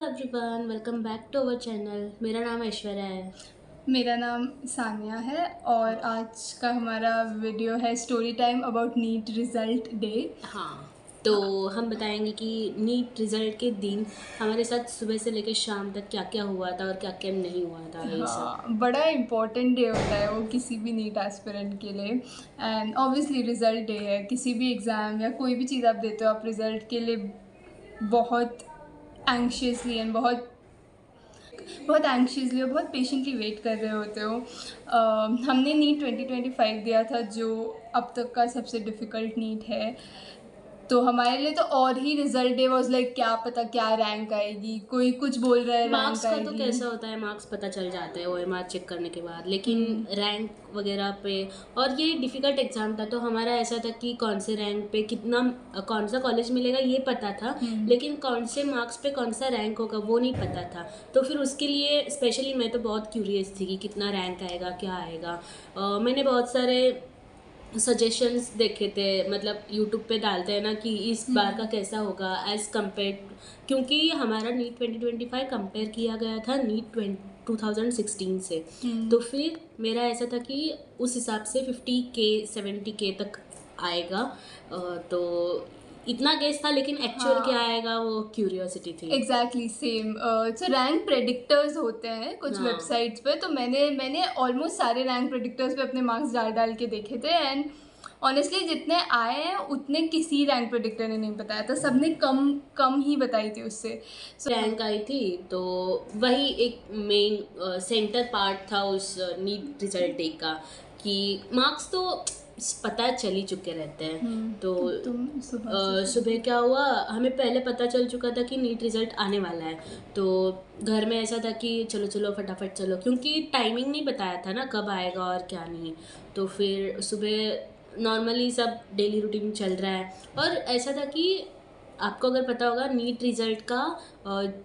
Everyone, welcome back to our channel. मेरा नाम ऐश्वर्या है। मेरा नाम सानिया है और आज का हमारा वीडियो है story time about NEET result day. हाँ, तो हम बताएंगे कि नीट रिज़ल्ट के दिन हमारे साथ सुबह से लेकर शाम तक क्या क्या हुआ था और क्या क्या नहीं हुआ था, यही सब। हाँ, बड़ा इम्पोर्टेंट डे होता है वो किसी भी नीट एस्पिरेंट के लिए। एंड ऑब्वियसली रिज़ल्ट डे है, किसी भी एग्ज़ाम या कोई भी चीज़ आप देते हो आप रिज़ल्ट के लिए बहुत एंग्शियसली एंड बहुत बहुत एंग्शियसली और बहुत पेशेंटली वेट कर रहे होते हो। हमने नीट 2025 दिया था जो अब तक का सबसे डिफ़िकल्ट नीट है। तो हमारे लिए तो और ही रिजल्ट डे वाज लाइक क्या पता क्या रैंक आएगी, कोई कुछ बोल रहा है मार्क्स रैंक का तो आएगी। कैसा होता है, मार्क्स पता चल जाते हैं ओएमआर चेक करने के बाद, लेकिन रैंक वगैरह पे। और ये डिफ़िकल्ट एग्ज़ाम था, तो हमारा ऐसा था कि कौन से रैंक पे कितना, कौन सा कॉलेज मिलेगा ये पता था, लेकिन कौन से मार्क्स पे कौन सा रैंक होगा वो नहीं पता था। तो फिर उसके लिए स्पेशली मैं तो बहुत क्यूरियस थी कि कितना रैंक आएगा, क्या आएगा। मैंने बहुत सारे सजेशंस देखे थे, मतलब यूट्यूब पे डालते हैं ना कि इस बार का कैसा होगा एज़ कम्पेयर, क्योंकि हमारा नीट 2025 कंपेयर किया गया था नीट 2016 से। तो फिर मेरा ऐसा था कि उस हिसाब से 50K 70K तक आएगा। तो इतना गेस था, लेकिन एक्चुअल क्या आएगा वो क्यूरियोसिटी थी। Exactly same. सो रैंक प्रेडिक्टर्स होते हैं कुछ हाँ, वेबसाइट्स पे, तो मैंने ऑलमोस्ट सारे रैंक प्रेडिक्टर्स पे अपने मार्क्स डाल डाल के देखे थे। एंड ऑनेस्टली जितने आए हैं उतने किसी रैंक प्रेडिक्टर ने नहीं बताया था, सबने कम कम ही बताई थी उससे। रैंक आई थी, तो वही एक मेन सेंटर पार्ट था उस नीट रिजल्ट डे का, कि मार्क्स तो पता चल ही चुके रहते हैं। तो तुम सुबह सुबह क्या हुआ, हमें पहले पता चल चुका था कि नीट रिजल्ट आने वाला है। तो घर में ऐसा था कि चलो चलो फटाफट चलो, क्योंकि टाइमिंग नहीं बताया था ना कब आएगा और क्या नहीं। तो फिर सुबह नॉर्मली सब डेली रूटीन चल रहा है, और ऐसा था कि आपको अगर पता होगा नीट रिज़ल्ट का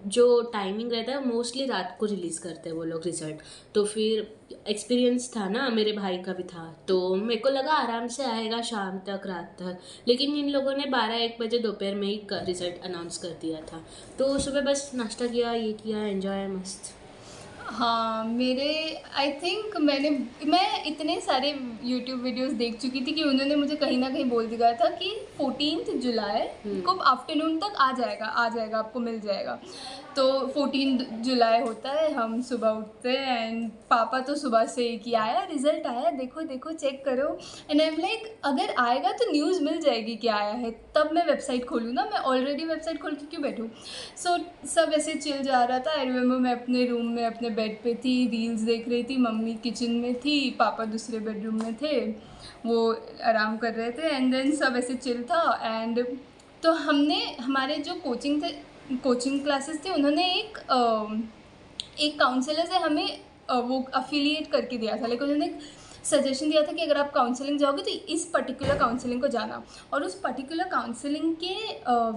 जो टाइमिंग रहता है मोस्टली रात को रिलीज़ करते हैं वो लोग रिज़ल्ट। तो फिर एक्सपीरियंस था ना, मेरे भाई का भी था, तो मेरे को लगा आराम से आएगा शाम तक रात तक, लेकिन इन लोगों ने 12-1 बजे दोपहर में ही रिज़ल्ट अनाउंस कर दिया था। तो सुबह बस नाश्ता किया, ये किया, एन्जॉय मस्त। हाँ, मेरे आई थिंक मैं इतने सारे यूट्यूब वीडियोस देख चुकी थी कि उन्होंने मुझे कहीं ना कहीं बोल दिया था कि 14 जुलाई को आफ्टरनून तक आ जाएगा आपको मिल जाएगा। तो 14 जुलाई होता है, हम सुबह उठते हैं एंड पापा तो सुबह से कि आया रिज़ल्ट आया, देखो देखो चेक करो। एंड आई एम लाइक अगर आएगा तो न्यूज़ मिल जाएगी कि आया है, तब मैं वेबसाइट खोलूँ ना, मैं ऑलरेडी वेबसाइट खोल के क्यों बैठूँ। सो सब ऐसे चिल जा रहा था। आई रिमेंबर मैं अपने रूम में अपने बेड पे थी, रील्स देख रही थी, मम्मी किचन में थी, पापा दूसरे बेडरूम में थे, वो आराम कर रहे थे। एंड देन सब ऐसे चिल था। एंड तो हमने हमारे जो कोचिंग क्लासेस थे उन्होंने एक काउंसलर से हमें वो अफिलिएट करके दिया था, लेकिन उन्होंने सजेशन दिया था कि अगर आप काउंसलिंग जाओगे तो इस पर्टिकुलर काउंसलिंग को जाना। और उस पर्टिकुलर काउंसलिंग के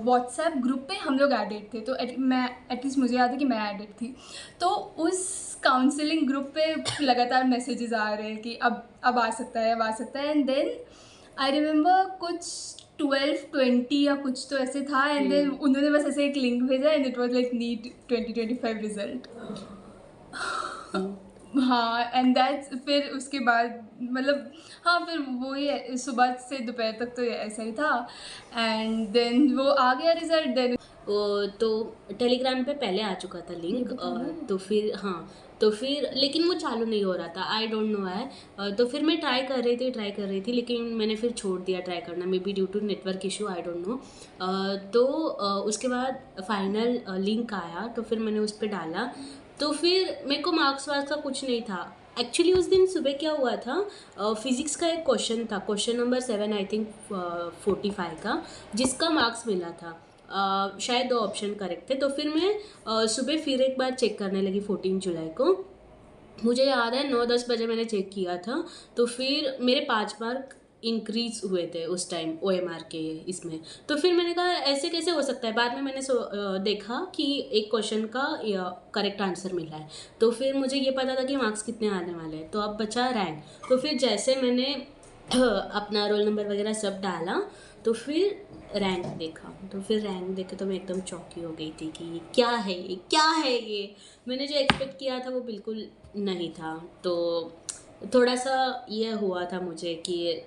व्हाट्सएप ग्रुप पे हम लोग एडिड थे, तो मैं एटलीस्ट मुझे याद है कि मैं एडिड थी। तो उस काउंसलिंग ग्रुप पे लगातार मैसेजेस आ रहे हैं कि अब आ सकता है, अब आ सकता है। एंड देन आई रिमेंबर कुछ 12:20 या कुछ तो ऐसे था। एंड देन उन्होंने बस ऐसे एक लिंक भेजा and it was like NEET 2025 result. हाँ, एंड दैट्स फिर उसके बाद मतलब हाँ, फिर वही है, सुबह से दोपहर तक तो ऐसा ही था। एंड देन वो आ गया रिजल्ट। देन तो टेलीग्राम पे पहले आ चुका था लिंक, तो फिर हाँ, तो फिर लेकिन वो चालू नहीं हो रहा था, आई डोंट नो है। तो फिर मैं ट्राई कर रही थी, लेकिन मैंने फिर छोड़ दिया ट्राई करना, maybe due to network issue, I don't know. तो उसके बाद फाइनल लिंक आया, तो फिर मैंने उस पर डाला। तो फिर मेरे को मार्क्स वार्क्स का कुछ नहीं था। एक्चुअली उस दिन सुबह क्या हुआ था, फिज़िक्स का एक क्वेश्चन था, क्वेश्चन नंबर 7 आई थिंक 45 का, जिसका मार्क्स मिला था। शायद 2 ऑप्शन करेक्ट थे। तो फिर मैं सुबह फिर एक बार चेक करने लगी 14 जुलाई को। मुझे याद है 9-10 बजे मैंने चेक किया था। तो फिर मेरे 5 मार्क इंक्रीज हुए थे उस टाइम ओएमआर के इसमें। तो फिर मैंने कहा ऐसे कैसे हो सकता है। बाद में मैंने देखा कि एक क्वेश्चन का करेक्ट आंसर मिला है। तो फिर मुझे ये पता था कि मार्क्स कितने आने वाले हैं, तो अब बचा रैंक। तो फिर जैसे मैंने अपना रोल नंबर वगैरह सब डाला, तो फिर रैंक देखा, तो फिर रैंक देखे तो मैं एकदम चौंकी हो गई थी कि ये क्या है, ये क्या है ये। मैंने जो एक्सपेक्ट किया था वो बिल्कुल नहीं था। तो थोड़ा सा ये हुआ था मुझे कि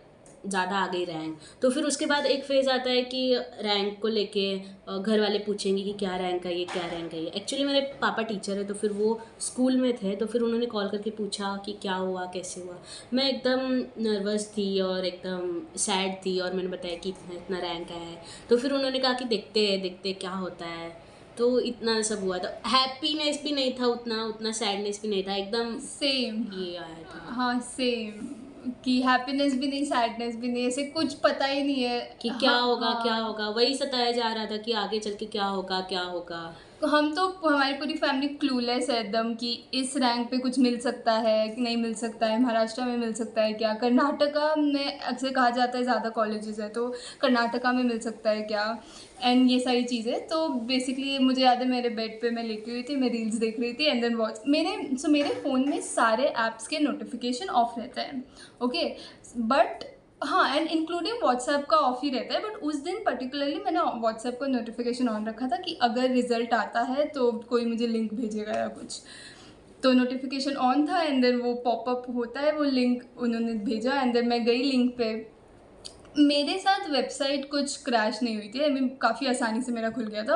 ज़्यादा आ गई रैंक। तो फिर उसके बाद एक फेज़ आता है कि रैंक को लेके घर वाले पूछेंगे कि क्या रैंक है ये, क्या रैंक है ये। एक्चुअली मेरे पापा टीचर है, तो फिर वो स्कूल में थे, तो फिर उन्होंने कॉल करके पूछा कि क्या हुआ, कैसे हुआ। मैं एकदम नर्वस थी और एकदम सैड थी, और मैंने बताया कि इतना इतना रैंक आया है। तो फिर उन्होंने कहा कि देखते क्या होता है। तो इतना सब हुआ था, हैप्पीनेस भी नहीं था उतना, उतना सैडनेस भी नहीं था, एकदम सेम। ये आया था हाँ सेम, कि हैप्पीनेस भी नहीं सैडनेस भी नहीं, ऐसे कुछ पता ही नहीं है। कि हाँ क्या हाँ। होगा, वही सताया जा रहा था कि आगे चल के क्या होगा, क्या होगा। हम तो, हमारी पूरी फैमिली क्लूलेस है एकदम कि इस रैंक पे कुछ मिल सकता है कि नहीं मिल सकता है, महाराष्ट्र में मिल सकता है क्या, कर्नाटका में अक्सर कहा जाता है ज़्यादा कॉलेजेस है, तो कर्नाटका में मिल सकता है क्या, एंड ये सारी चीज़ें। तो बेसिकली मुझे याद है मेरे बेड पे मैं लेटी हुई थी, मैं रील्स देख रही थी, एंड देन वॉच मेरे फ़ोन में सारे ऐप्स के नोटिफिकेशन ऑफ रहते हैं, ओके, बट हाँ, एंड इंक्लूडिंग व्हाट्सएप का ऑफ ही रहता है, बट उस दिन पर्टिकुलरली मैंने व्हाट्सएप का नोटिफिकेशन ऑन रखा था कि अगर रिजल्ट आता है तो कोई मुझे लिंक भेजेगा या कुछ। तो नोटिफिकेशन ऑन था, एंड देन वो पॉपअप होता है, वो लिंक उन्होंने भेजा, एंड देन मैं गई लिंक पे। मेरे साथ वेबसाइट कुछ क्रैश नहीं हुई थी, आई मीन काफ़ी आसानी से मेरा खुल गया था।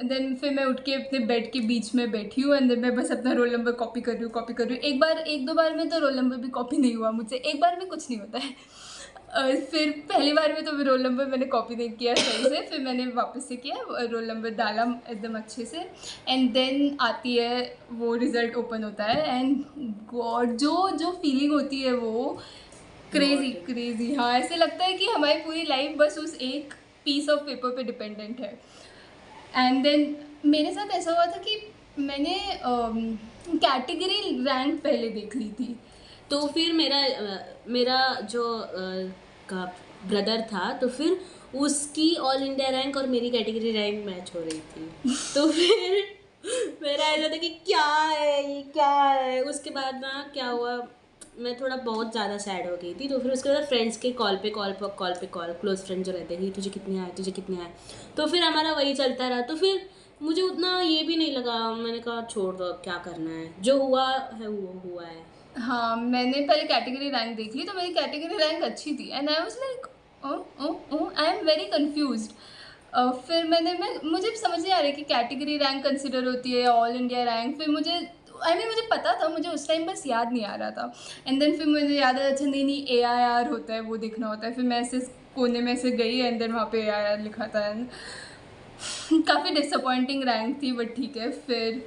देन फिर मैं उठ के अपने बेड के बीच में बैठी हूँ, एंड देन मैं बस अपना रोल नंबर कॉपी कर रही हूँ। एक दो बार में तो रोल नंबर भी कॉपी नहीं हुआ मुझसे, एक बार में कुछ नहीं होता है। फिर पहली बार में तो रोल नंबर मैंने कॉपी नहीं किया सही से, फिर मैंने वापस से किया, रोल नंबर डाला एकदम अच्छे से, एंड देन आती है वो रिज़ल्ट ओपन होता है, एंड गॉड जो जो फीलिंग होती है वो क्रेजी बहुत क्रेजी। हाँ, ऐसे लगता है कि हमारी पूरी लाइफ बस उस एक पीस ऑफ पेपर पे डिपेंडेंट है। एंड देन मेरे साथ ऐसा हुआ था कि मैंने कैटेगरी रैंक पहले देख ली थी। तो फिर मेरा जो का ब्रदर था, तो फिर उसकी ऑल इंडिया रैंक और मेरी कैटेगरी रैंक मैच हो रही थी। तो फिर मेरा ऐसा था कि क्या है ये, क्या है। उसके बाद ना क्या हुआ, मैं थोड़ा बहुत ज़्यादा सैड हो गई थी। तो फिर उसके बाद फ्रेंड्स के कॉल क्लोज फ्रेंड जो रहते हैं, तुझे कितने आए, तुझे कितने आए। तो फिर हमारा वही चलता रहा। तो फिर मुझे उतना ये भी नहीं लगा, मैंने कहा छोड़ दो, अब क्या करना है, जो हुआ है वो हुआ है। हाँ, मैंने पहले कैटेगरी रैंक देख ली, तो मेरी कैटेगरी रैंक अच्छी थी, and I was like I am very confused. फिर मैं मुझे समझ नहीं आ रही कि कैटेगरी रैंक कंसिडर होती है या ऑल इंडिया रैंक। फिर मुझे मुझे पता था, मुझे उस टाइम बस याद नहीं आ रहा था। एंड देन फिर मुझे याद है, अच्छा नहीं AIR होता है, वो देखना होता है। फिर मैं ऐसे कोने में से गई, एंड देन वहाँ पे AIR लिखा था, एंड काफ़ी डिसअपॉइंटिंग रैंक थी, बट ठीक है। फिर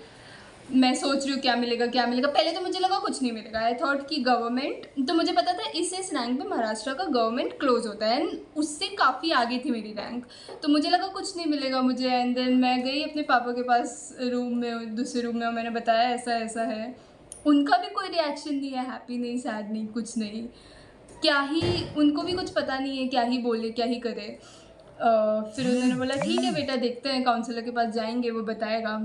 मैं सोच रही हूँ क्या मिलेगा क्या मिलेगा। पहले तो मुझे लगा कुछ नहीं मिलेगा, आई थॉट कि गवर्नमेंट, तो मुझे पता था इस रैंक पे महाराष्ट्र का गवर्नमेंट क्लोज होता है, एंड उससे काफ़ी आगे थी मेरी रैंक, तो मुझे लगा कुछ नहीं मिलेगा मुझे। एंड देन मैं गई अपने पापा के पास रूम में, दूसरे रूम में, और मैंने बताया ऐसा ऐसा है। उनका भी कोई रिएक्शन नहीं है, हैप्पी नहीं, सैड नहीं, कुछ नहीं। क्या ही, उनको भी कुछ पता नहीं है क्या ही बोले, क्या ही करे। फिर उन्होंने बोला ठीक है बेटा, देखते हैं, काउंसलर के पास जाएंगे, वो बताएगा।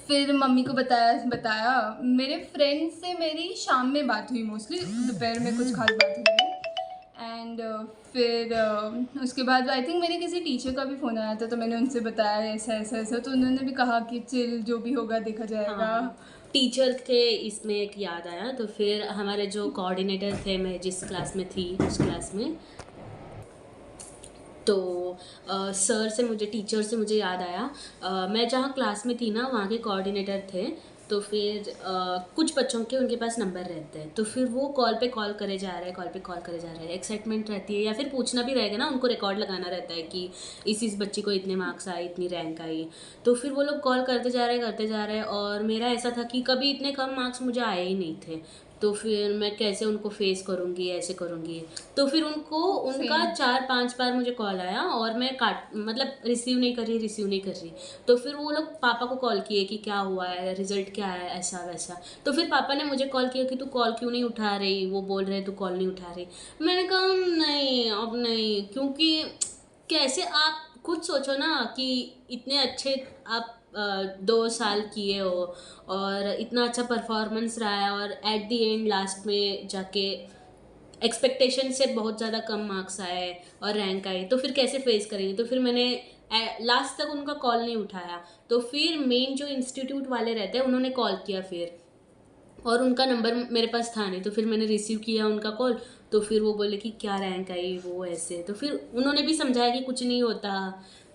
फिर मम्मी को बताया। मेरे फ्रेंड से मेरी शाम में बात हुई, मोस्टली दोपहर में कुछ खास बात हुई नहीं। एंड फिर उसके बाद आई थिंक मेरे किसी टीचर का भी फ़ोन आया था, तो मैंने उनसे बताया ऐसा ऐसा ऐसा, तो उन्होंने भी कहा कि चिल, जो भी होगा देखा जाएगा। हाँ, टीचर थे, इसमें एक याद आया। तो फिर हमारे जो कोऑर्डिनेटर थे, मैं जिस क्लास में थी उस क्लास में, तो टीचर से मुझे याद आया, मैं जहाँ क्लास में थी ना वहाँ के कोऑर्डिनेटर थे। तो फिर कुछ बच्चों के उनके पास नंबर रहते हैं, तो फिर वो कॉल पे कॉल करे जा रहे हैं, कॉल पे कॉल करे जा रहे हैं, एक्साइटमेंट रहती है, या फिर पूछना भी रहेगा ना, उनको रिकॉर्ड लगाना रहता है कि इस बच्ची को इतने मार्क्स आए, इतनी रैंक आई। तो फिर वो लोग कॉल करते जा रहे हैं, और मेरा ऐसा था कि कभी इतने कम मार्क्स मुझे आए ही नहीं थे। तो फिर मैं कैसे उनको फेस करूँगी, ऐसे करूँगी। तो फिर उनका Same. 4-5 बार मुझे कॉल आया, और मैं मतलब रिसीव नहीं कर रही। तो फिर वो लोग पापा को कॉल किए कि क्या हुआ है, रिजल्ट क्या है, ऐसा वैसा। तो फिर पापा ने मुझे कॉल किया कि तू कॉल क्यों नहीं उठा रही, वो बोल रहे तू कॉल नहीं उठा रही। मैंने कहा नहीं, अब नहीं, क्योंकि कैसे, आप खुद सोचो ना कि इतने अच्छे आप 2 साल किए हो, और इतना अच्छा परफॉर्मेंस रहा है, और एट द एंड लास्ट में जाके एक्सपेक्टेशन से बहुत ज़्यादा कम मार्क्स आए और रैंक आए, तो फिर कैसे फेस करेंगे। तो फिर मैंने लास्ट तक उनका कॉल नहीं उठाया। तो फिर मेन जो इंस्टीट्यूट वाले रहते हैं उन्होंने कॉल किया फिर, और उनका नंबर मेरे पास था नहीं, तो फिर मैंने रिसीव किया उनका कॉल। तो फिर वो बोले कि क्या रैंक आई वो ऐसे, तो फिर उन्होंने भी समझाया कि कुछ नहीं होता,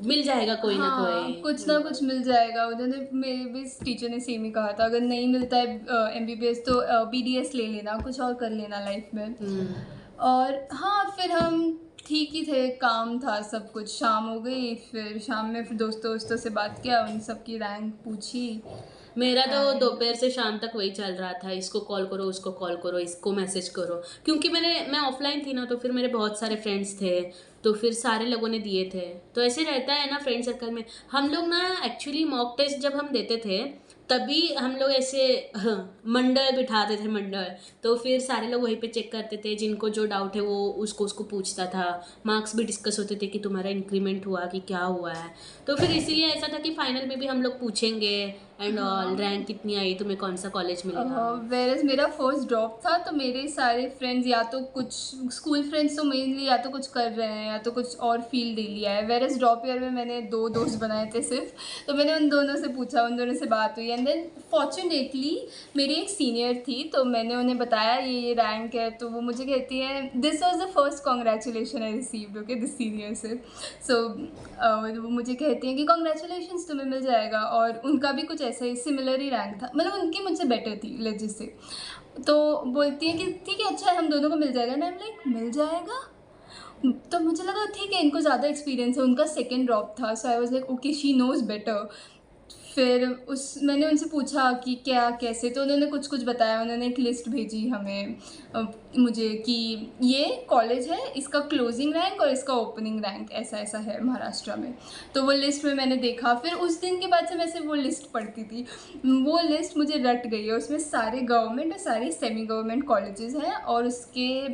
मिल जाएगा कोई ना हाँ, कोई। कुछ ना कुछ मिल जाएगा। उन्होंने, मेरे भी टीचर ने सेम ही कहा था, अगर नहीं मिलता है MBBS तो BDS ले लेना, कुछ और कर लेना लाइफ में। और हाँ, फिर हम ठीक ही थे, काम था सब कुछ। शाम हो गई, फिर शाम में फिर दोस्तों से बात किया, उन सब की रैंक पूछी। मेरा तो दोपहर से शाम तक वही चल रहा था, इसको कॉल करो, उसको कॉल करो, इसको मैसेज करो, क्योंकि मैं ऑफलाइन थी ना, तो फिर मेरे बहुत सारे फ्रेंड्स थे, तो फिर सारे लोगों ने दिए थे। तो ऐसे रहता है ना फ्रेंड सर्कल में। हम लोग ना एक्चुअली मॉक टेस्ट जब हम देते थे तभी हम लोग ऐसे मंडल बिठाते थे, मंडल। तो फिर सारे लोग वहीं पे चेक करते थे, जिनको जो डाउट है वो उसको पूछता था। मार्क्स भी डिस्कस होते थे कि तुम्हारा इंक्रीमेंट हुआ कि क्या हुआ है। तो फिर इसीलिए ऐसा था कि फाइनल में भी हम लोग पूछेंगे एंड ऑल, रैंक कितनी आई, तुम्हें कौन सा कॉलेज मिलेगा। वेरस मेरा फर्स्ट ड्रॉप था, तो मेरे सारे फ्रेंड्स या तो कुछ स्कूल फ्रेंड्स तो मेनली या तो कुछ कर रहे हैं या तो कुछ और फील्ड ले लिया है। वेरस ड्रॉप ईयर में मैंने 2 दोस्त बनाए थे सिर्फ, तो मैंने उन दोनों से पूछा, उन दोनों से बात हुई। एंड देन फॉर्चुनेटली मेरी एक सीनियर थी, तो मैंने उन्हें बताया ये रैंक है, तो वो मुझे कहती है this was the first congratulation I received, okay, this senior से। सो वो मुझे कहती हैं कि कॉन्ग्रेचुलेशन, तुम्हें मिल जाएगा। और उनका भी कुछ ऐसा ही सिमिलर ही रैंक था, मतलब उनकी मुझसे बेटर थी लेजिट से। तो बोलती है कि ठीक है, अच्छा है, हम दोनों को मिल जाएगा ना। आई एम लाइक, मिल जाएगा? तो मुझे लगा ठीक है, इनको ज़्यादा एक्सपीरियंस है, उनका सेकेंड ड्रॉप था। So I was like okay, she knows better. फिर मैंने उनसे पूछा कि क्या कैसे, तो उन्होंने कुछ बताया। उन्होंने एक लिस्ट भेजी हमें, मुझे, कि ये कॉलेज है, इसका क्लोजिंग रैंक और इसका ओपनिंग रैंक ऐसा ऐसा है महाराष्ट्र में। तो वो लिस्ट में मैंने देखा। फिर उस दिन के बाद से मैं सिर्फ वो लिस्ट पढ़ती थी। वो लिस्ट मुझे रट गई है, उसमें सारे गवर्नमेंट और सारे सेमी गवर्नमेंट कॉलेजेस हैं, और उसके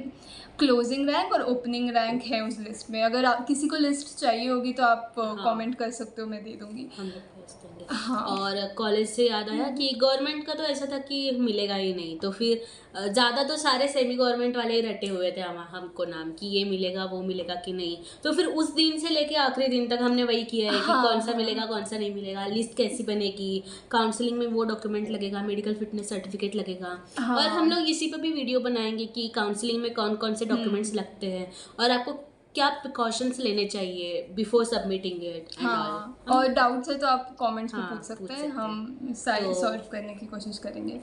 क्लोजिंग रैंक और ओपनिंग रैंक है उस लिस्ट में। अगर आप किसी को लिस्ट चाहिए होगी तो आप कमेंट कर सकते हो, मैं दे दूँगी। हम लोग भेज देंगे। हाँ। और कॉलेज से याद आया कि गवर्नमेंट का तो ऐसा था कि मिलेगा ही नहीं, तो फिर ज़्यादा तो सारे सेमी गवर्नमेंट वाले ही रटे हुए थे हमको नाम, कि ये मिलेगा वो मिलेगा कि नहीं। तो फिर उस दिन से लेके आखिरी दिन तक हमने वही किया है कि कौन सा मिलेगा कौन सा नहीं मिलेगा, लिस्ट कैसी बनेगी, काउंसलिंग में वो डॉक्यूमेंट लगेगा, मेडिकल फिटनेस सर्टिफिकेट लगेगा। और हम लोग इसी पे भी वीडियो बनाएंगे कि काउंसलिंग में कौन कौन से डॉक्यूमेंट्स लगते हैं और आपको क्या प्रिकॉशंस लेने चाहिए बिफोर सबमिटिंग इट। हाँ, और डाउट्स है तो आप कमेंट्स में हाँ, पूछ सकते पूछ हैं, सकते हम सारे तो- सॉल्व करने की कोशिश करेंगे।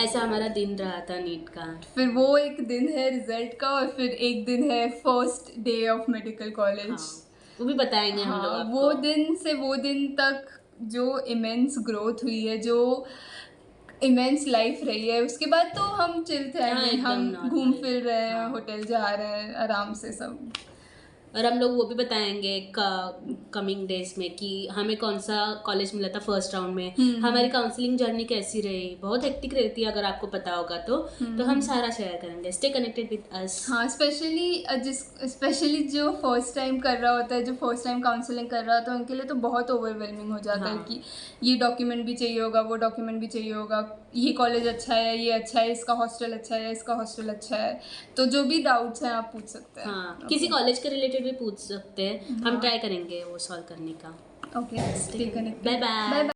ऐसा हमारा दिन रहा था नीट का। फिर वो एक दिन है रिजल्ट का, और फिर एक दिन है first day of medical college. हाँ, वो भी बताएंगे हम लोग हाँ, आपको। वो दिन से वो दिन तक जो इमेंस ग्रोथ हुई है, जो इमेंस लाइफ रही है, उसके बाद तो हम चिल थे। हाँ, एकदम हम normal। घूम फिर रहे हैं, हाँ। होटल जा रहे हैं आराम से सब। और हम लोग वो भी बताएंगे कमिंग डेज में कि हमें कौन सा कॉलेज मिला था फर्स्ट राउंड में, हमारी काउंसलिंग जर्नी कैसी रही, बहुत हेक्टिक रहती है अगर आपको पता होगा तो हम सारा शेयर करेंगे। Stay connected with us. हाँ, स्पेशली जो फर्स्ट टाइम कर रहा होता है, जो फर्स्ट टाइम काउंसलिंग कर रहा होता है, उनके लिए तो बहुत ओवरवेलमिंग हो जाता है हाँ। कि ये डॉक्यूमेंट भी चाहिए होगा, वो डॉक्यूमेंट भी चाहिए होगा, ये कॉलेज अच्छा है, ये अच्छा है, इसका हॉस्टल अच्छा है, इसका हॉस्टल अच्छा है। तो जो भी डाउट्स हैं आप पूछ सकते हैं। हाँ, किसी कॉलेज के रिलेटेड भी पूछ सकते हैं, हम ट्राई करेंगे वो सॉल्व करने का। Okay, stay connected. Bye bye.